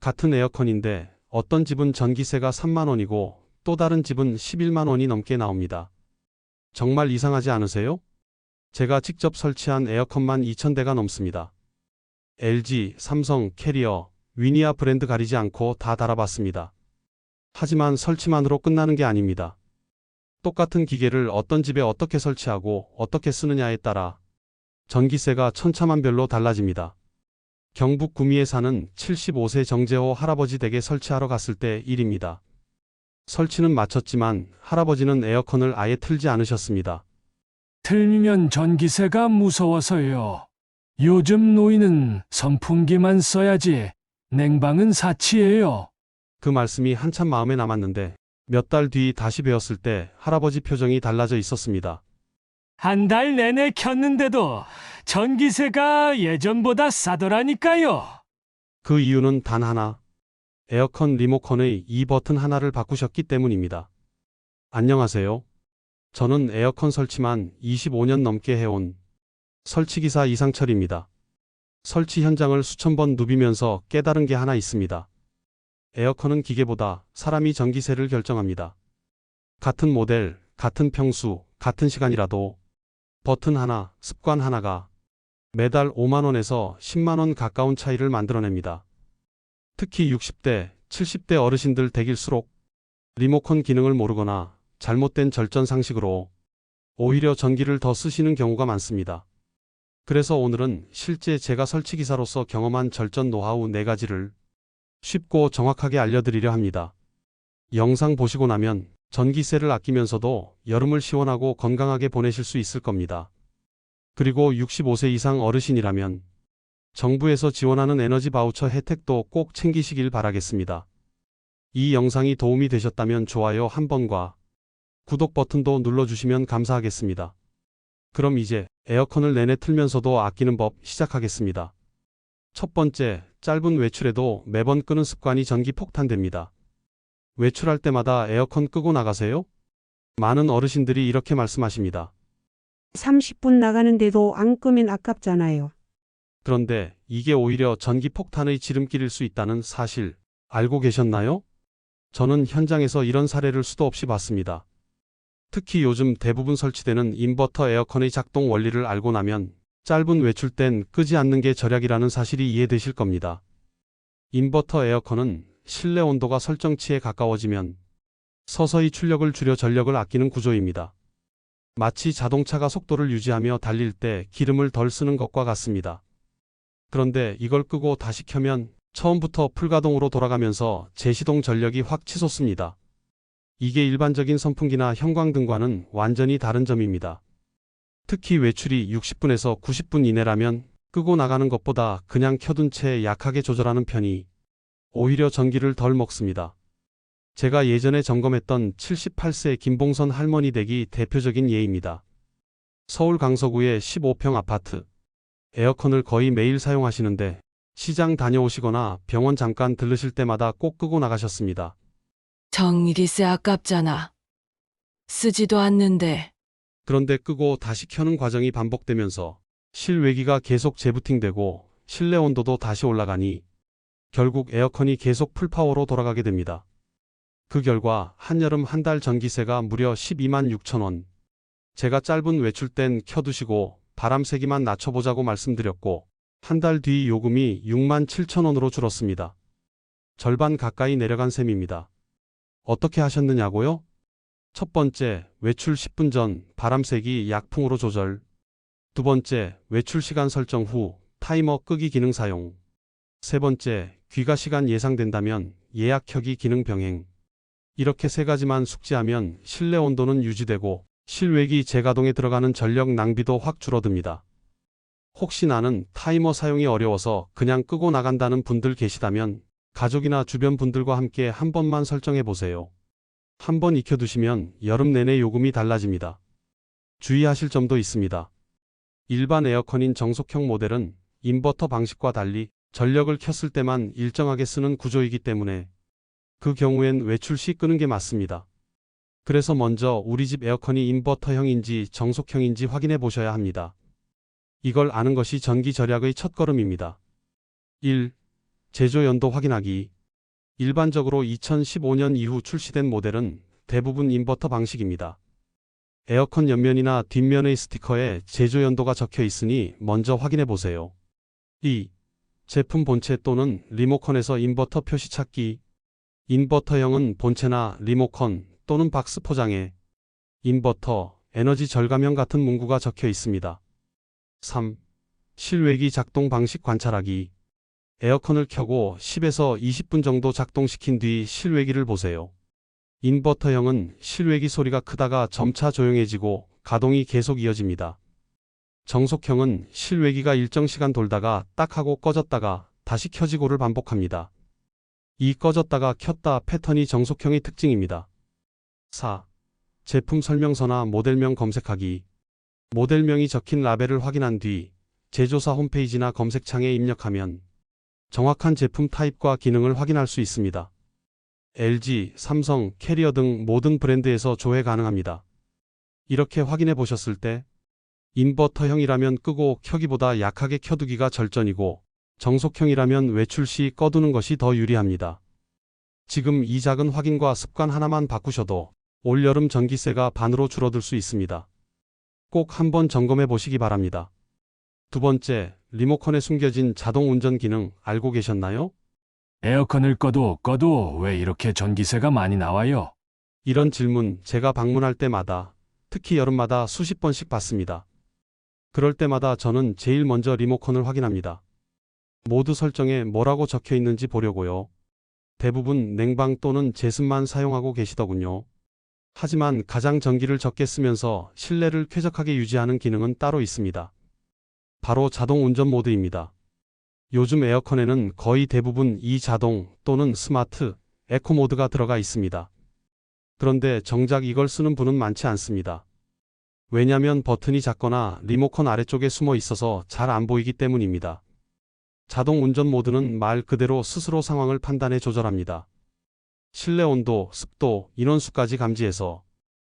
같은 에어컨인데 어떤 집은 전기세가 3만 원이고 또 다른 집은 11만 원이 넘게 나옵니다. 정말 이상하지 않으세요? 제가 직접 설치한 에어컨만 2,000대가 넘습니다. LG, 삼성, 캐리어, 위니아 브랜드 가리지 않고 다 달아봤습니다. 하지만 설치만으로 끝나는 게 아닙니다. 똑같은 기계를 어떤 집에 어떻게 설치하고 어떻게 쓰느냐에 따라 전기세가 천차만별로 달라집니다. 경북 구미에 사는 75세 정재호 할아버지 댁에 설치하러 갔을 때 일입니다. 설치는 마쳤지만 할아버지는 에어컨을 아예 틀지 않으셨습니다. 틀면 전기세가 무서워서요. 요즘 노인은 선풍기만 써야지 냉방은 사치예요. 그 말씀이 한참 마음에 남았는데 몇 달 뒤 다시 배웠을 때 할아버지 표정이 달라져 있었습니다. 한 달 내내 켰는데도 전기세가 예전보다 싸더라니까요. 그 이유는 단 하나. 에어컨 리모컨의 이 버튼 하나를 바꾸셨기 때문입니다. 안녕하세요. 저는 에어컨 설치만 25년 넘게 해온 설치기사 이상철입니다. 설치 현장을 수천 번 누비면서 깨달은 게 하나 있습니다. 에어컨은 기계보다 사람이 전기세를 결정합니다. 같은 모델, 같은 평수, 같은 시간이라도 버튼 하나, 습관 하나가 매달 5만 원에서 10만 원 가까운 차이를 만들어냅니다. 특히 60대, 70대 어르신들 댁일수록 리모컨 기능을 모르거나 잘못된 절전 상식으로 오히려 전기를 더 쓰시는 경우가 많습니다. 그래서 오늘은 실제 제가 설치기사로서 경험한 절전 노하우 4가지를 쉽고 정확하게 알려드리려 합니다. 영상 보시고 나면 전기세를 아끼면서도 여름을 시원하고 건강하게 보내실 수 있을 겁니다. 그리고 65세 이상 어르신이라면 정부에서 지원하는 에너지 바우처 혜택도 꼭 챙기시길 바라겠습니다. 이 영상이 도움이 되셨다면 좋아요 한 번과 구독 버튼도 눌러주시면 감사하겠습니다. 그럼 이제 에어컨을 내내 틀면서도 아끼는 법 시작하겠습니다. 첫 번째, 짧은 외출에도 매번 끄는 습관이 전기 폭탄됩니다. 외출할 때마다 에어컨 끄고 나가세요? 많은 어르신들이 이렇게 말씀하십니다. 30분 나가는데도 안 끄면 아깝잖아요. 그런데 이게 오히려 전기 폭탄의 지름길일 수 있다는 사실 알고 계셨나요? 저는 현장에서 이런 사례를 수도 없이 봤습니다. 특히 요즘 대부분 설치되는 인버터 에어컨의 작동 원리를 알고 나면 짧은 외출 땐 끄지 않는 게 절약이라는 사실이 이해되실 겁니다. 인버터 에어컨은 실내 온도가 설정치에 가까워지면 서서히 출력을 줄여 전력을 아끼는 구조입니다. 마치 자동차가 속도를 유지하며 달릴 때 기름을 덜 쓰는 것과 같습니다. 그런데 이걸 끄고 다시 켜면 처음부터 풀가동으로 돌아가면서 제시동 전력이 확 치솟습니다. 이게 일반적인 선풍기나 형광등과는 완전히 다른 점입니다. 특히 외출이 60분에서 90분 이내라면 끄고 나가는 것보다 그냥 켜둔 채 약하게 조절하는 편이 오히려 전기를 덜 먹습니다. 제가 예전에 점검했던 78세 김봉선 할머니 댁이 대표적인 예입니다. 서울 강서구의 15평 아파트. 에어컨을 거의 매일 사용하시는데 시장 다녀오시거나 병원 잠깐 들르실 때마다 꼭 끄고 나가셨습니다. 전기세 아깝잖아. 쓰지도 않는데. 그런데 끄고 다시 켜는 과정이 반복되면서 실외기가 계속 재부팅되고 실내 온도도 다시 올라가니 결국 에어컨이 계속 풀파워로 돌아가게 됩니다. 그 결과 한여름 한 달 전기세가 무려 12만 6천 원. 제가 짧은 외출 땐 켜두시고 바람 세기만 낮춰보자고 말씀드렸고 한 달 뒤 요금이 6만 7천 원으로 줄었습니다. 절반 가까이 내려간 셈입니다. 어떻게 하셨느냐고요? 첫 번째, 외출 10분 전 바람 세기 약풍으로 조절. 두 번째, 외출 시간 설정 후 타이머 끄기 기능 사용. 세 번째, 귀가 시간 예상된다면 예약 켜기 기능 병행. 이렇게 3가지만 숙지하면 실내 온도는 유지되고 실외기 재가동에 들어가는 전력 낭비도 확 줄어듭니다. 혹시 나는 타이머 사용이 어려워서 그냥 끄고 나간다는 분들 계시다면 가족이나 주변 분들과 함께 한 번만 설정해 보세요. 한 번 익혀두시면 여름 내내 요금이 달라집니다. 주의하실 점도 있습니다. 일반 에어컨인 정속형 모델은 인버터 방식과 달리 전력을 켰을 때만 일정하게 쓰는 구조이기 때문에 그 경우엔 외출 시 끄는 게 맞습니다. 그래서 먼저 우리 집 에어컨이 인버터형인지 정속형인지 확인해 보셔야 합니다. 이걸 아는 것이 전기 절약의 첫걸음입니다. 1. 제조 연도 확인하기. 일반적으로 2015년 이후 출시된 모델은 대부분 인버터 방식입니다. 에어컨 옆면이나 뒷면의 스티커에 제조 연도가 적혀 있으니 먼저 확인해 보세요. 2. 제품 본체 또는 리모컨에서 인버터 표시 찾기. 인버터형은 본체나 리모컨 또는 박스 포장에 인버터, 에너지 절감형 같은 문구가 적혀 있습니다. 3. 실외기 작동 방식 관찰하기. 에어컨을 켜고 10에서 20분 정도 작동시킨 뒤 실외기를 보세요. 인버터형은 실외기 소리가 크다가 점차 조용해지고 가동이 계속 이어집니다. 정속형은 실외기가 일정 시간 돌다가 딱 하고 꺼졌다가 다시 켜지고를 반복합니다. 이 꺼졌다가 켰다 패턴이 정속형의 특징입니다. 4. 제품 설명서나 모델명 검색하기. 모델명이 적힌 라벨을 확인한 뒤 제조사 홈페이지나 검색창에 입력하면 정확한 제품 타입과 기능을 확인할 수 있습니다. LG, 삼성, 캐리어 등 모든 브랜드에서 조회 가능합니다. 이렇게 확인해 보셨을 때 인버터형이라면 끄고 켜기보다 약하게 켜두기가 절전이고 정속형이라면 외출 시 꺼두는 것이 더 유리합니다. 지금 이 작은 확인과 습관 하나만 바꾸셔도 올여름 전기세가 반으로 줄어들 수 있습니다. 꼭 한번 점검해 보시기 바랍니다. 두 번째, 리모컨에 숨겨진 자동 운전 기능 알고 계셨나요? 에어컨을 꺼도 왜 이렇게 전기세가 많이 나와요? 이런 질문 제가 방문할 때마다, 특히 여름마다 수십 번씩 받습니다. 그럴 때마다 저는 제일 먼저 리모컨을 확인합니다. 모드 설정에 뭐라고 적혀 있는지 보려고요. 대부분 냉방 또는 제습만 사용하고 계시더군요. 하지만 가장 전기를 적게 쓰면서 실내를 쾌적하게 유지하는 기능은 따로 있습니다. 바로 자동 운전 모드입니다. 요즘 에어컨에는 거의 대부분 이 자동 또는 스마트, 에코 모드가 들어가 있습니다. 그런데 정작 이걸 쓰는 분은 많지 않습니다. 왜냐면 버튼이 작거나 리모컨 아래쪽에 숨어 있어서 잘 안 보이기 때문입니다. 자동 운전 모드는 말 그대로 스스로 상황을 판단해 조절합니다. 실내 온도, 습도, 인원수까지 감지해서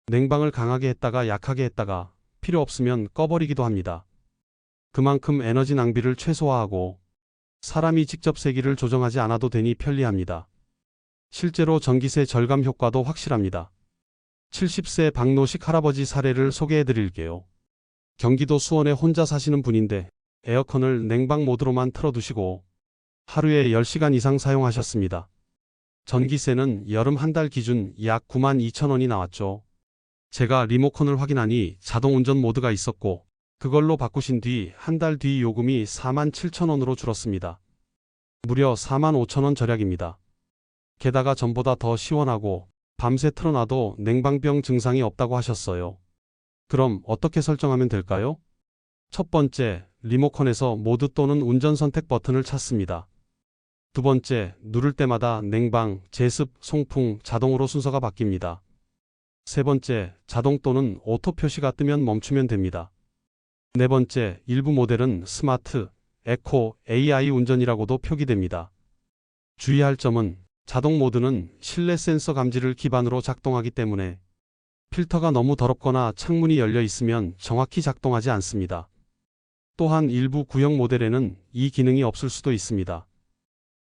냉방을 강하게 했다가 약하게 했다가 필요 없으면 꺼버리기도 합니다. 그만큼 에너지 낭비를 최소화하고 사람이 직접 세기를 조정하지 않아도 되니 편리합니다. 실제로 전기세 절감 효과도 확실합니다. 70세 박노식 할아버지 사례를 소개해 드릴게요. 경기도 수원에 혼자 사시는 분인데 에어컨을 냉방 모드로만 틀어두시고 하루에 10시간 이상 사용하셨습니다. 전기세는 여름 한 달 기준 약 92,000원이 나왔죠. 제가 리모컨을 확인하니 자동 운전 모드가 있었고 그걸로 바꾸신 뒤 한 달 뒤 요금이 47,000원으로 줄었습니다. 무려 45,000원 절약입니다. 게다가 전보다 더 시원하고 밤새 틀어놔도 냉방병 증상이 없다고 하셨어요. 그럼 어떻게 설정하면 될까요? 첫 번째, 리모컨에서 모드 또는 운전 선택 버튼을 찾습니다. 두 번째, 누를 때마다 냉방, 제습, 송풍, 자동으로 순서가 바뀝니다. 세 번째, 자동 또는 오토 표시가 뜨면 멈추면 됩니다. 네 번째, 일부 모델은 스마트, 에코, AI 운전이라고도 표기됩니다. 주의할 점은 자동 모드는 실내 센서 감지를 기반으로 작동하기 때문에 필터가 너무 더럽거나 창문이 열려 있으면 정확히 작동하지 않습니다. 또한 일부 구형 모델에는 이 기능이 없을 수도 있습니다.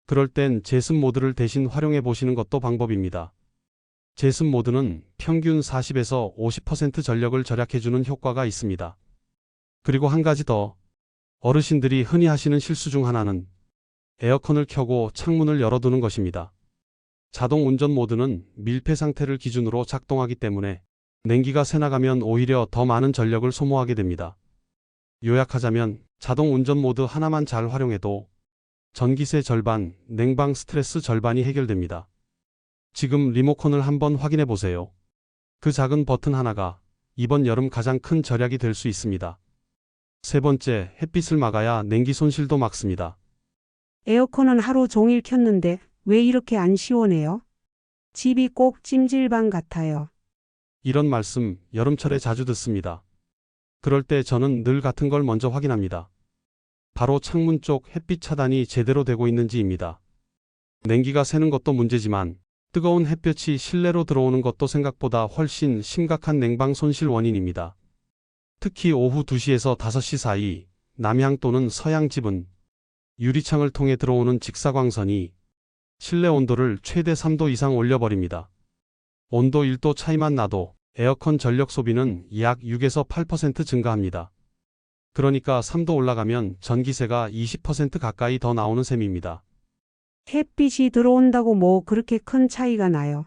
그럴 땐 제습 모드를 대신 활용해 보시는 것도 방법입니다. 제습 모드는 평균 40에서 50% 전력을 절약해주는 효과가 있습니다. 그리고 한 가지 더, 어르신들이 흔히 하시는 실수 중 하나는 에어컨을 켜고 창문을 열어두는 것입니다. 자동 운전 모드는 밀폐 상태를 기준으로 작동하기 때문에 냉기가 새나가면 오히려 더 많은 전력을 소모하게 됩니다. 요약하자면 자동 운전 모드 하나만 잘 활용해도 전기세 절반, 냉방 스트레스 절반이 해결됩니다. 지금 리모컨을 한번 확인해 보세요. 그 작은 버튼 하나가 이번 여름 가장 큰 절약이 될 수 있습니다. 세 번째, 햇빛을 막아야 냉기 손실도 막습니다. 에어컨은 하루 종일 켰는데 왜 이렇게 안 시원해요? 집이 꼭 찜질방 같아요. 이런 말씀 여름철에 자주 듣습니다. 그럴 때 저는 늘 같은 걸 먼저 확인합니다. 바로 창문 쪽 햇빛 차단이 제대로 되고 있는지입니다. 냉기가 새는 것도 문제지만 뜨거운 햇볕이 실내로 들어오는 것도 생각보다 훨씬 심각한 냉방 손실 원인입니다. 특히 오후 2시에서 5시 사이 남향 또는 서양 집은 유리창을 통해 들어오는 직사광선이 실내 온도를 최대 3도 이상 올려버립니다. 온도 1도 차이만 나도 에어컨 전력 소비는 약 6에서 8% 증가합니다. 그러니까 3도 올라가면 전기세가 20% 가까이 더 나오는 셈입니다. 햇빛이 들어온다고 뭐 그렇게 큰 차이가 나요?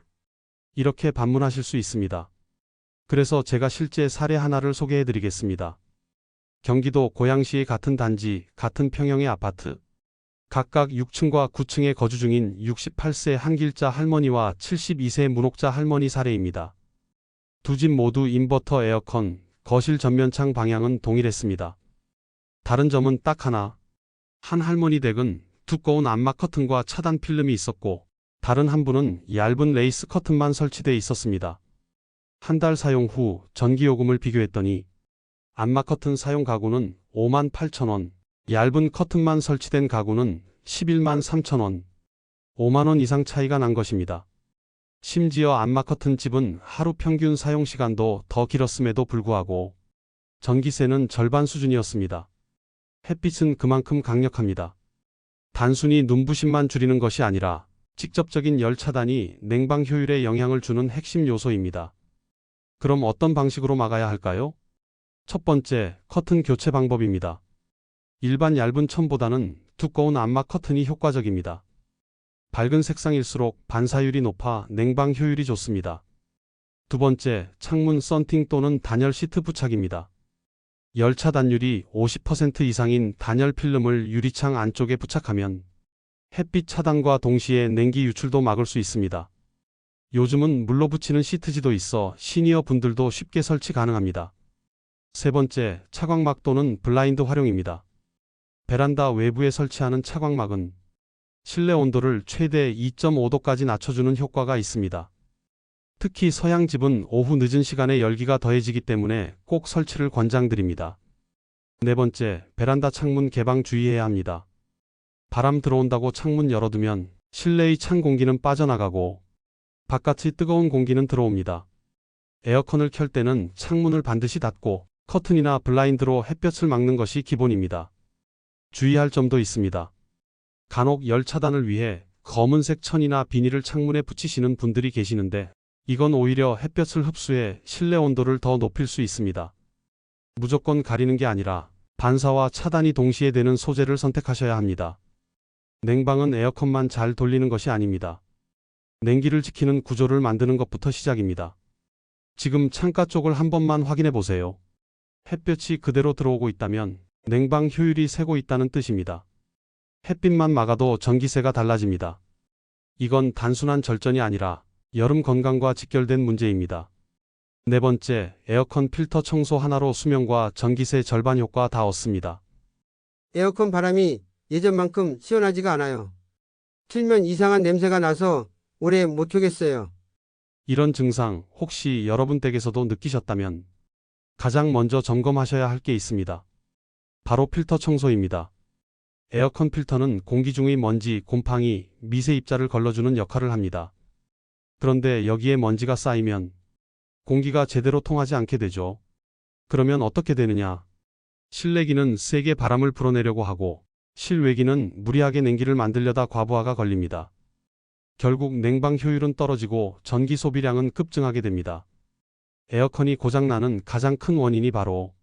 이렇게 반문하실 수 있습니다. 그래서 제가 실제 사례 하나를 소개해 드리겠습니다. 경기도 고양시의 같은 단지, 같은 평형의 아파트. 각각 6층과 9층에 거주 중인 68세 한길자 할머니와 72세 문옥자 할머니 사례입니다. 두 집 모두 인버터 에어컨, 거실 전면창 방향은 동일했습니다. 다른 점은 딱 하나. 한 할머니 댁은 두꺼운 암막 커튼과 차단 필름이 있었고, 다른 한 분은 얇은 레이스 커튼만 설치되어 있었습니다. 한 달 사용 후 전기요금을 비교했더니 암막 커튼 사용 가구는 58,000원, 얇은 커튼만 설치된 가구는 113,000원, 5만원 이상 차이가 난 것입니다. 심지어 암막 커튼 집은 하루 평균 사용 시간도 더 길었음에도 불구하고 전기세는 절반 수준이었습니다. 햇빛은 그만큼 강력합니다. 단순히 눈부심만 줄이는 것이 아니라 직접적인 열 차단이 냉방 효율에 영향을 주는 핵심 요소입니다. 그럼 어떤 방식으로 막아야 할까요? 첫 번째, 커튼 교체 방법입니다. 일반 얇은 천보다는 두꺼운 암막 커튼이 효과적입니다. 밝은 색상일수록 반사율이 높아 냉방 효율이 좋습니다. 두 번째, 창문 썬팅 또는 단열 시트 부착입니다. 열 차단율이 50% 이상인 단열 필름을 유리창 안쪽에 부착하면 햇빛 차단과 동시에 냉기 유출도 막을 수 있습니다. 요즘은 물로 붙이는 시트지도 있어 시니어 분들도 쉽게 설치 가능합니다. 세 번째, 차광막 또는 블라인드 활용입니다. 베란다 외부에 설치하는 차광막은 실내 온도를 최대 2.5도까지 낮춰주는 효과가 있습니다. 특히 서양 집은 오후 늦은 시간에 열기가 더해지기 때문에 꼭 설치를 권장드립니다. 네 번째, 베란다 창문 개방 주의해야 합니다. 바람 들어온다고 창문 열어두면 실내의 찬 공기는 빠져나가고 바깥의 뜨거운 공기는 들어옵니다. 에어컨을 켤 때는 창문을 반드시 닫고 커튼이나 블라인드로 햇볕을 막는 것이 기본입니다. 주의할 점도 있습니다. 간혹 열 차단을 위해 검은색 천이나 비닐을 창문에 붙이시는 분들이 계시는데 이건 오히려 햇볕을 흡수해 실내 온도를 더 높일 수 있습니다. 무조건 가리는 게 아니라 반사와 차단이 동시에 되는 소재를 선택하셔야 합니다. 냉방은 에어컨만 잘 돌리는 것이 아닙니다. 냉기를 지키는 구조를 만드는 것부터 시작입니다. 지금 창가 쪽을 한 번만 확인해 보세요. 햇볕이 그대로 들어오고 있다면 냉방 효율이 새고 있다는 뜻입니다. 햇빛만 막아도 전기세가 달라집니다. 이건 단순한 절전이 아니라 여름 건강과 직결된 문제입니다. 네 번째, 에어컨 필터 청소 하나로 수명과 전기세 절반 효과 다 얻습니다. 에어컨 바람이 예전만큼 시원하지가 않아요. 틀면 이상한 냄새가 나서 오래 못 켜겠어요. 이런 증상 혹시 여러분 댁에서도 느끼셨다면 가장 먼저 점검하셔야 할 게 있습니다. 바로 필터 청소입니다. 에어컨 필터는 공기 중의 먼지, 곰팡이, 미세 입자를 걸러주는 역할을 합니다. 그런데 여기에 먼지가 쌓이면 공기가 제대로 통하지 않게 되죠. 그러면 어떻게 되느냐? 실내기는 세게 바람을 불어내려고 하고 실외기는 무리하게 냉기를 만들려다 과부하가 걸립니다. 결국 냉방 효율은 떨어지고 전기 소비량은 급증하게 됩니다. 에어컨이 고장나는 가장 큰 원인이 바로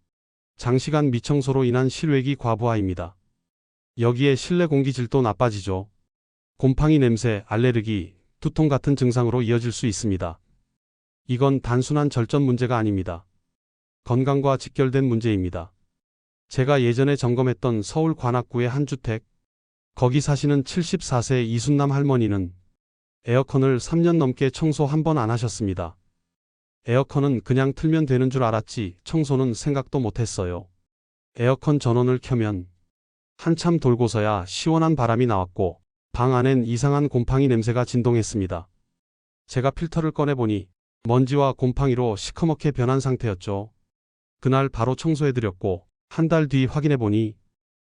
장시간 미청소로 인한 실외기 과부하입니다. 여기에 실내 공기 질도 나빠지죠. 곰팡이 냄새, 알레르기, 두통 같은 증상으로 이어질 수 있습니다. 이건 단순한 절전 문제가 아닙니다. 건강과 직결된 문제입니다. 제가 예전에 점검했던 서울 관악구의 한 주택, 거기 사시는 74세 이순남 할머니는 에어컨을 3년 넘게 청소 한 번 안 하셨습니다. 에어컨은 그냥 틀면 되는 줄 알았지 청소는 생각도 못했어요. 에어컨 전원을 켜면 한참 돌고서야 시원한 바람이 나왔고 방 안엔 이상한 곰팡이 냄새가 진동했습니다. 제가 필터를 꺼내보니 먼지와 곰팡이로 시커멓게 변한 상태였죠. 그날 바로 청소해드렸고 한 달 뒤 확인해보니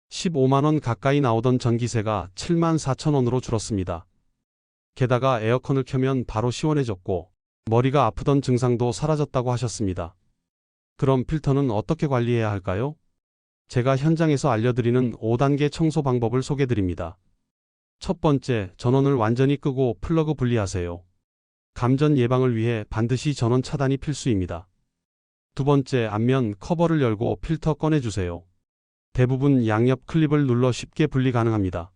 15만원 가까이 나오던 전기세가 74,000원으로 줄었습니다. 게다가 에어컨을 켜면 바로 시원해졌고 머리가 아프던 증상도 사라졌다고 하셨습니다. 그럼 필터는 어떻게 관리해야 할까요? 제가 현장에서 알려드리는 5단계 청소 방법을 소개드립니다. 첫 번째, 전원을 완전히 끄고 플러그 분리하세요. 감전 예방을 위해 반드시 전원 차단이 필수입니다. 두 번째, 앞면 커버를 열고 필터 꺼내주세요. 대부분 양옆 클립을 눌러 쉽게 분리 가능합니다.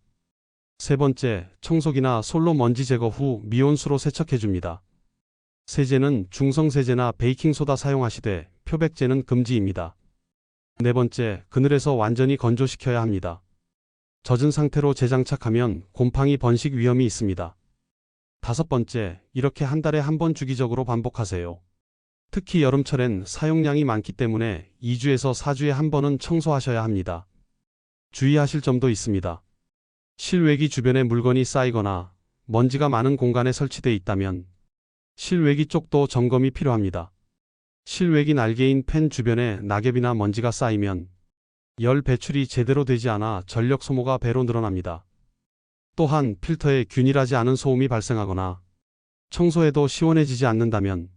세 번째, 청소기나 솔로 먼지 제거 후 미온수로 세척해줍니다. 세제는 중성세제나 베이킹소다 사용하시되 표백제는 금지입니다. 네 번째, 그늘에서 완전히 건조시켜야 합니다. 젖은 상태로 재장착하면 곰팡이 번식 위험이 있습니다. 다섯 번째, 이렇게 한 달에 한 번 주기적으로 반복하세요. 특히 여름철엔 사용량이 많기 때문에 2주에서 4주에 한 번은 청소하셔야 합니다. 주의하실 점도 있습니다. 실외기 주변에 물건이 쌓이거나 먼지가 많은 공간에 설치되어 있다면 실외기 쪽도 점검이 필요합니다. 실외기 날개인 팬 주변에 낙엽이나 먼지가 쌓이면 열 배출이 제대로 되지 않아 전력 소모가 배로 늘어납니다. 또한 필터에 균일하지 않은 소음이 발생하거나 청소해도 시원해지지 않는다면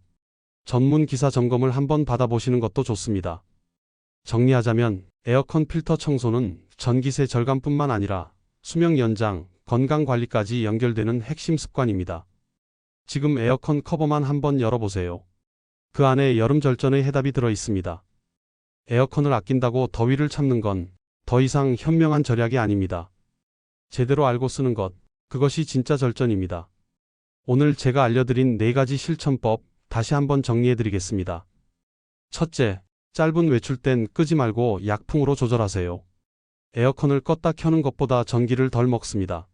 전문 기사 점검을 한번 받아보시는 것도 좋습니다. 정리하자면 에어컨 필터 청소는 전기세 절감뿐만 아니라 수명 연장, 건강 관리까지 연결되는 핵심 습관입니다. 지금 에어컨 커버만 한번 열어보세요. 그 안에 여름 절전의 해답이 들어 있습니다. 에어컨을 아낀다고 더위를 참는 건 더 이상 현명한 절약이 아닙니다. 제대로 알고 쓰는 것, 그것이 진짜 절전입니다. 오늘 제가 알려드린 4가지 실천법 다시 한번 정리해드리겠습니다. 첫째, 짧은 외출 땐 끄지 말고 약풍으로 조절하세요. 에어컨을 껐다 켜는 것보다 전기를 덜 먹습니다.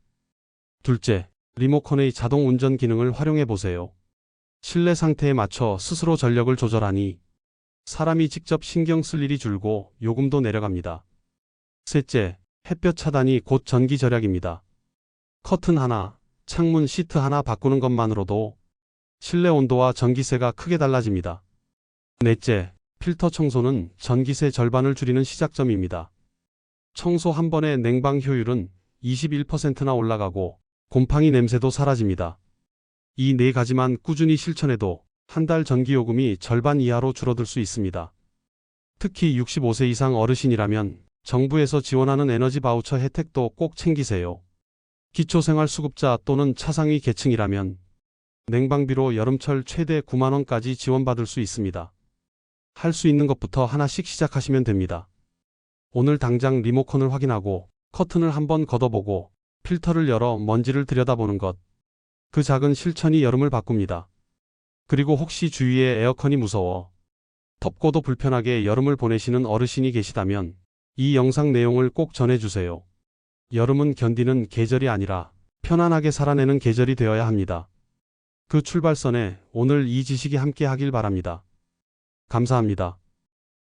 둘째, 리모컨의 자동 운전 기능을 활용해 보세요. 실내 상태에 맞춰 스스로 전력을 조절하니 사람이 직접 신경 쓸 일이 줄고 요금도 내려갑니다. 셋째, 햇볕 차단이 곧 전기 절약입니다. 커튼 하나, 창문 시트 하나 바꾸는 것만으로도 실내 온도와 전기세가 크게 달라집니다. 넷째, 필터 청소는 전기세 절반을 줄이는 시작점입니다. 청소 한 번의 냉방 효율은 21%나 올라가고 곰팡이 냄새도 사라집니다. 이 4가지만 꾸준히 실천해도 한 달 전기요금이 절반 이하로 줄어들 수 있습니다. 특히 65세 이상 어르신이라면 정부에서 지원하는 에너지 바우처 혜택도 꼭 챙기세요. 기초생활수급자 또는 차상위 계층이라면 냉방비로 여름철 최대 9만 원까지 지원받을 수 있습니다. 할 수 있는 것부터 하나씩 시작하시면 됩니다. 오늘 당장 리모컨을 확인하고 커튼을 한번 걷어보고 필터를 열어 먼지를 들여다보는 것. 그 작은 실천이 여름을 바꿉니다. 그리고 혹시 주위에 에어컨이 무서워 덥고도 불편하게 여름을 보내시는 어르신이 계시다면 이 영상 내용을 꼭 전해주세요. 여름은 견디는 계절이 아니라 편안하게 살아내는 계절이 되어야 합니다. 그 출발선에 오늘 이 지식이 함께 하길 바랍니다. 감사합니다.